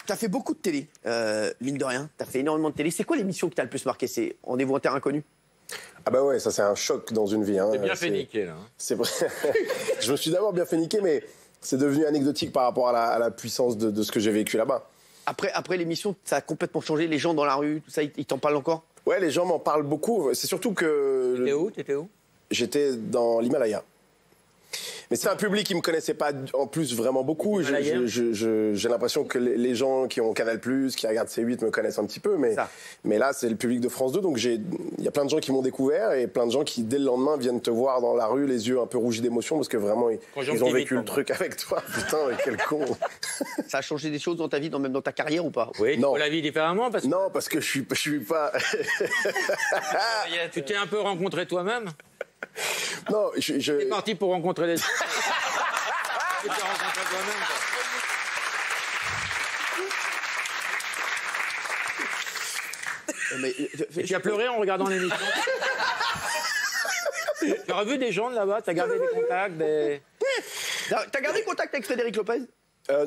T'as fait beaucoup de télé, mine de rien. T'as fait énormément de télé. C'est quoi l'émission qui t'a le plus marqué? C'est Rendez-vous en terre inconnue? Ah bah ouais, ça c'est un choc dans une vie. Hein. T'es bien fait niquer, là. C'est vrai. Je me suis d'abord bien fait niquer, mais c'est devenu anecdotique par rapport à la puissance de ce que j'ai vécu là-bas. Après l'émission, ça a complètement changé. Les gens dans la rue, tout ça, ils t'en parlent encore? Ouais, les gens m'en parlent beaucoup. C'est surtout que... T'étais où? J'étais dans l'Himalaya. Mais c'est un public qui me connaissait pas en plus vraiment beaucoup. J'ai l'impression que les gens qui ont Canal+, qui regardent C8 me connaissent un petit peu, mais là c'est le public de France 2, donc il y a plein de gens qui m'ont découvert et plein de gens qui dès le lendemain viennent te voir dans la rue, les yeux un peu rougis d'émotion parce que vraiment ils ont vécu le truc avec toi. Putain, quel con. Ça a changé des choses dans ta vie, même dans ta carrière ou pas? Oui, tu vois la vie différemment parce que... Non, parce que je suis pas... Tu t'es un peu rencontré toi-même? Non, T'es parti pour rencontrer les autres. Tu t'es rencontré toi-même, quoi. Et tu as pleuré en regardant l'émission? Tu as revu des gens de là-bas? Tu as gardé des contacts, T'as gardé contact avec Frédéric Lopez?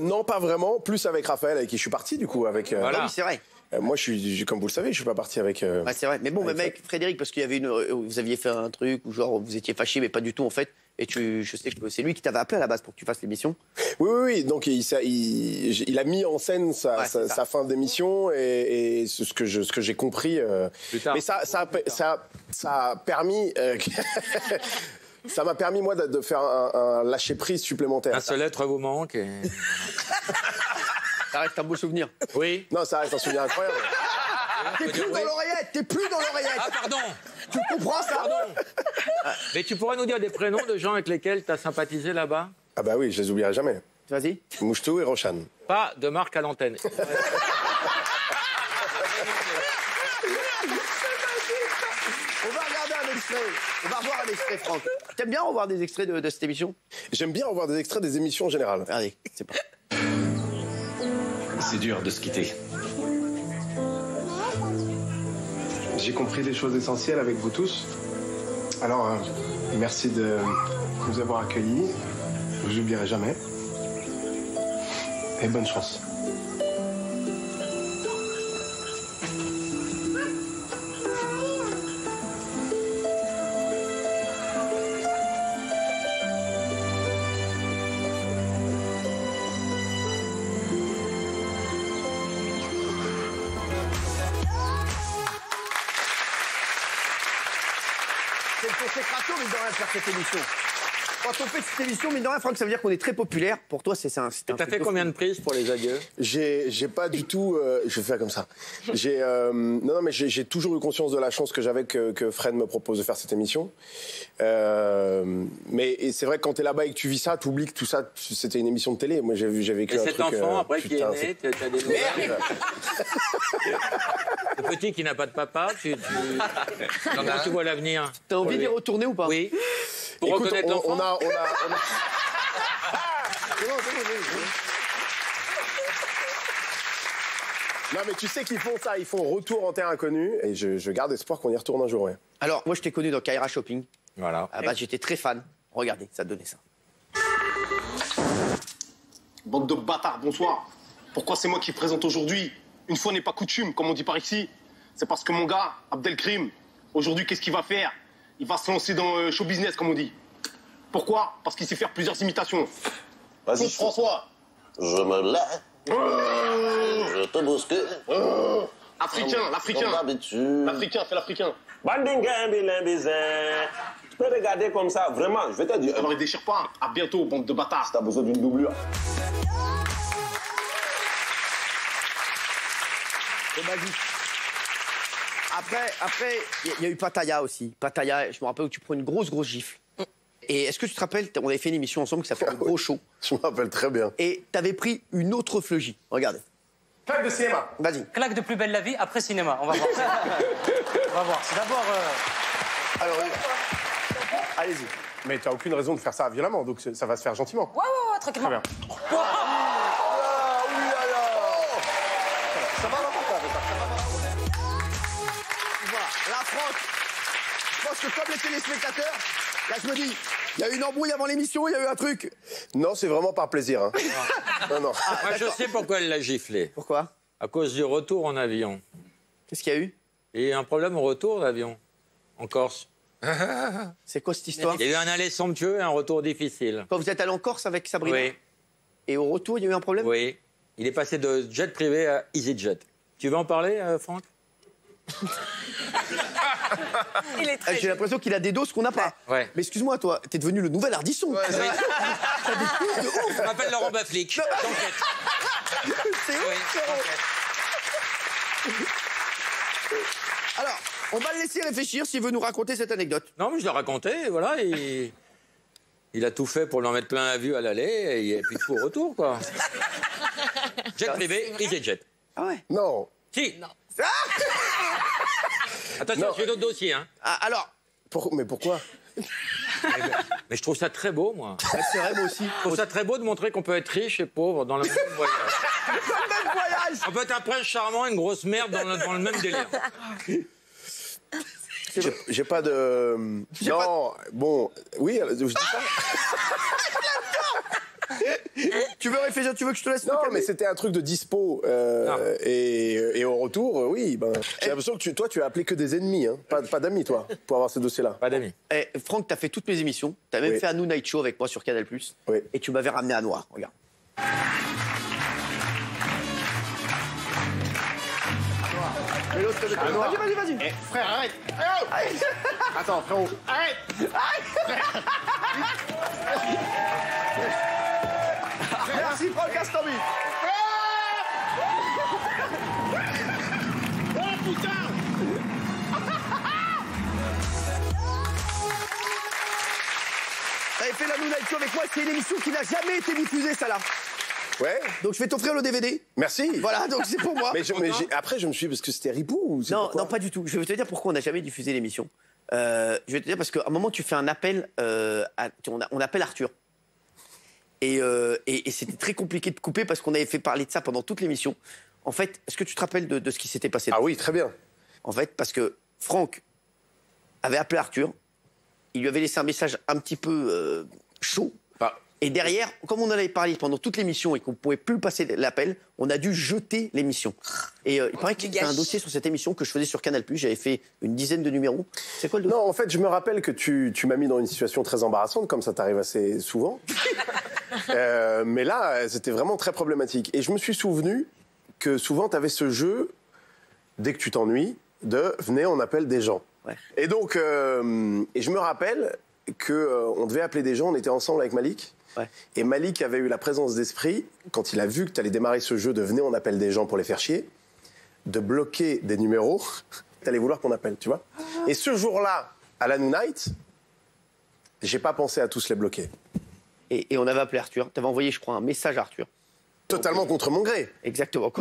Non, pas vraiment. Plus avec Raphaël, avec qui je suis parti, du coup. Avec, Voilà. Oui, c'est vrai. Moi, comme vous le savez, je suis pas parti avec... Ouais, c'est vrai. Mais bon, même avec Frédéric, parce qu'il y avait vous aviez fait un truc où genre vous étiez fâché, mais pas du tout en fait. Et je sais que c'est lui qui t'avait appelé à la base pour que tu fasses l'émission. Oui. Donc il a mis en scène sa fin d'émission et ce que j'ai compris. Mais ça a permis. Ça m'a permis, moi, de faire un lâcher-prise supplémentaire. Un seul être vous manque. Ça reste un beau souvenir. Oui. Non, ça reste un souvenir incroyable. T'es plus dans l'oreillette. T'es plus dans l'oreillette. Ah, pardon. Tu comprends ça? Pardon. Mais tu pourrais nous dire des prénoms de gens avec lesquels tu as sympathisé là-bas? Ah bah oui, je les oublierai jamais. Vas-y. Mouchetou et Roshan. Pas de marque à l'antenne. On va regarder un extrait. On va revoir un extrait, Franck. T'aimes bien revoir des extraits de cette émission? J'aime bien revoir des extraits des émissions en général. Regardez, c'est pas... C'est dur de se quitter. J'ai compris des choses essentielles avec vous tous. Alors, merci de nous avoir accueillis. Je vous oublierai jamais. Et bonne chance. C'est une consécration, mine de rien, de faire cette émission. Quand on fait cette émission, mine de rien, Franck, ça veut dire qu'on est très populaire. Pour toi, c'est un... T'as fait combien de prises pour les adieux? J'ai pas du tout... je vais faire comme ça. Non, mais j'ai toujours eu conscience de la chance que j'avais que Fred me propose de faire cette émission. Mais c'est vrai que quand t'es là-bas et que tu vis ça, t'oublies que tout ça, c'était une émission de télé. Moi, j'ai vécu un truc... Et cet enfant, après, qui putain, est né, t'as des nouvelles? Le petit qui n'a pas de papa, comment tu vois l'avenir? T'as envie d'y retourner ou pas? Oui. Pour écoute, reconnaître l'enfant. Non, mais tu sais qu'ils font ça, ils font retour en terre inconnue, et je garde espoir qu'on y retourne un jour. Ouais. Alors, moi, je t'ai connu dans Kaira Shopping. Voilà. Ah bah, j'étais très fan. Regardez, ça donnait ça. Bande de bâtards, bonsoir. Pourquoi c'est moi qui présente aujourd'hui? Une fois n'est pas coutume, comme on dit par ici. C'est parce que mon gars, Abdelkrim, aujourd'hui, qu'est-ce qu'il va faire? Il va se lancer dans show business, comme on dit. Pourquoi? Parce qu'il sait faire plusieurs imitations. Vas-y, François. Je me lève. Je te bouscule. Africain, l'Africain. Comme d'habitude. L'Africain, c'est l'Africain. Tu peux regarder comme ça, vraiment, je vais te dire. Alors, il déchire pas. À bientôt, bande de bâtards. T'as besoin d'une doublure. C'est magique. Après, il y a eu Pattaya aussi. Pattaya, je me rappelle où tu prends une grosse gifle. Et est-ce que tu te rappelles, on avait fait une émission ensemble qui s'appelait Le Gros Show. Je me rappelle très bien. Et t'avais pris une autre fleugie. Regardez. Claque de cinéma. Vas-y. Claque de Plus belle la vie après cinéma. On va voir. On va voir. C'est d'abord. Alors, allez-y. Mais t'as aucune raison de faire ça violemment, donc ça va se faire gentiment. Ouais, tranquillement. Très bien. Ça va, La France, je pense que comme les téléspectateurs, là je me dis, il y a eu une embrouille avant l'émission, il y a eu un truc. Non, c'est vraiment par plaisir. Hein. Non, non. Moi, je sais pourquoi elle l'a giflé. Pourquoi? À cause du retour en avion. Qu'est-ce qu'il y a eu? Il y a eu un problème au retour d'avion, en Corse. C'est quoi cette histoire? Il y a eu un aller somptueux et un retour difficile. Quand vous êtes allé en Corse avec Sabrina? Oui. Et au retour, il y a eu un problème? Oui. Il est passé de jet privé à EasyJet. Tu veux en parler, Franck? Il est très... J'ai l'impression qu'il a des doses qu'on n'a pas. Ouais. Mais excuse-moi, toi, t'es devenu le nouvel Ardisson. Oui. Je m'appelle Laurent Baflic. T'enquête. C'est ouf, Oui, frérot. Alors, on va le laisser réfléchir s'il veut nous raconter cette anecdote. Non, mais je l'ai raconté, voilà. Il a tout fait pour lui en mettre plein la vue à l'aller et puis tout au retour, quoi. Jet privé, EasyJet. Ah ouais? Non. Si. Non. Attention, j'ai d'autres dossiers, hein. Ah, alors, Mais pourquoi? Mais je trouve ça très beau, moi. c'est vrai, moi aussi. Je trouve ça très beau de montrer qu'on peut être riche et pauvre dans le même voyage. Le même voyage. On peut être un prince charmant et une grosse merde dans le même délire. J'ai pas de... Non, bon, oui, je dis pas. Tu veux réfléchir? Tu veux que je te laisse? Non, mais c'était un truc de dispo. Et au retour, oui, ben, j'ai l'impression que toi, tu as appelé que des ennemis, hein, pas d'amis, toi, pour avoir ce dossier-là. Pas d'amis. Eh, Franck, t'as fait toutes mes émissions. T'as même Oui. fait un New Night Show avec moi sur Canal+. Oui. Et tu m'avais ramené à Noir. Regarde. Mais l'autre, vas-y, vas-y. Eh, frère, arrête. Attends, frérot. Arrête. Merci, Franck Astambi. Oh, putain. T'avais fait la New Night Show avec moi. C'est une émission qui n'a jamais été diffusée, ça là. Ouais. Donc je vais t'offrir le DVD. Merci. Voilà, donc c'est pour moi. Après, je me suis dit, parce que c'était Ripou ou c'est Non, pourquoi non, pas du tout. Je vais te dire pourquoi on n'a jamais diffusé l'émission. Je vais te dire parce qu'à un moment, tu fais un appel, on appelle Arthur. Et c'était très compliqué de couper parce qu'on avait fait parler de ça pendant toute l'émission. En fait, est-ce que tu te rappelles de ce qui s'était passé? Ah oui, très bien. En fait, parce que Franck avait appelé Arthur, il lui avait laissé un message un petit peu chaud. Et derrière, comme on en avait parlé pendant toute l'émission et qu'on ne pouvait plus passer l'appel, on a dû jeter l'émission. Et il paraît qu'il y a un dossier sur cette émission que je faisais sur Canal+. J'avais fait une dizaine de numéros. C'est quoi le dossier? Non, en fait, je me rappelle que tu m'as mis dans une situation très embarrassante, comme ça t'arrive assez souvent. Mais là, c'était vraiment très problématique. Et je me suis souvenu que souvent, tu avais ce jeu, dès que tu t'ennuies, de « venez, on appelle des gens Ouais. ». Et donc, et je me rappelle qu'on devait appeler des gens, on était ensemble avec Malik. Ouais. Et Malik avait eu la présence d'esprit, quand il a vu que tu allais démarrer ce jeu de « venez, on appelle des gens pour les faire chier », de bloquer des numéros, tu allais vouloir qu'on appelle, tu vois. Et ce jour-là, à la New Night, j'ai pas pensé à tous les bloquer. Et on avait appelé Arthur. Tu avais envoyé, je crois, un message à Arthur. Totalement contre mon gré. Exactement.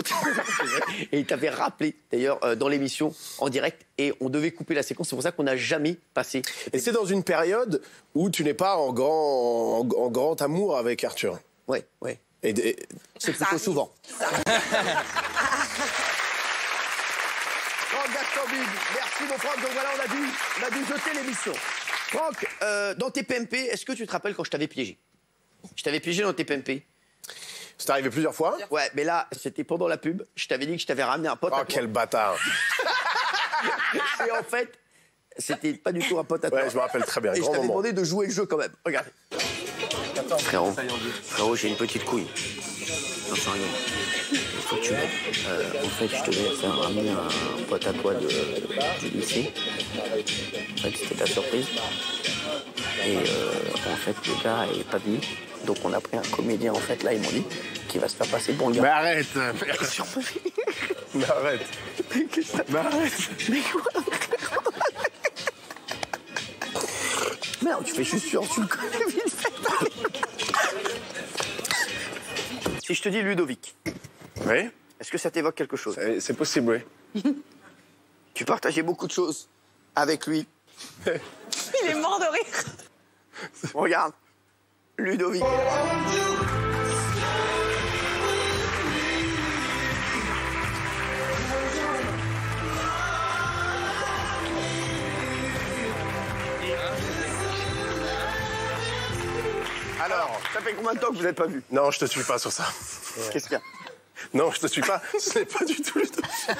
Et il t'avait rappelé, d'ailleurs, dans l'émission, en direct. Et on devait couper la séquence. C'est pour ça qu'on n'a jamais passé. Et c'est dans une période où tu n'es pas en grand amour avec Arthur. Ouais, ouais. Et c'est plutôt souvent. Franck Astambi, merci mon Franck. Donc voilà, on a dû jeter l'émission. Franck, dans tes PMP, est-ce que tu te rappelles quand je t'avais piégé? Je t'avais piégé dans tes PMP. C'est arrivé plusieurs fois. Ouais, mais là, c'était pendant la pub. Je t'avais dit que je t'avais ramené un pote à toi. Oh, quel bâtard. Et en fait, c'était pas du tout un pote à toi. Ouais, je me rappelle très bien. Et je grand t'avais moment. demandé de jouer le jeu quand même. Regarde. Frérot, j'ai une petite couille. Non, c'est rien. Il faut que tu m'aides. En fait, je te vais faire ramener un pote à toi du lycée. En fait, c'était ta surprise. Et en fait, le gars est pas venu. Donc on a pris un comédien, en fait, là, ils m'ont dit, qui va se faire passer bon gars. Mais arrête. Mais arrête. Mais arrête. Mais quoi? Merde, tu fais juste sûr, tu le connais vite fait. Si je te dis Ludovic, Oui. est-ce que ça t'évoque quelque chose? C'est possible, oui. Tu partageais beaucoup de choses avec lui. Il est mort de rire. Regarde, Ludovic. Alors, Ça fait combien de temps que vous n'êtes pas vu? Non, je te suis pas sur ça. Qu'est-ce qu'il y a? Non, je te suis pas. Ce n'est pas du tout le dossier.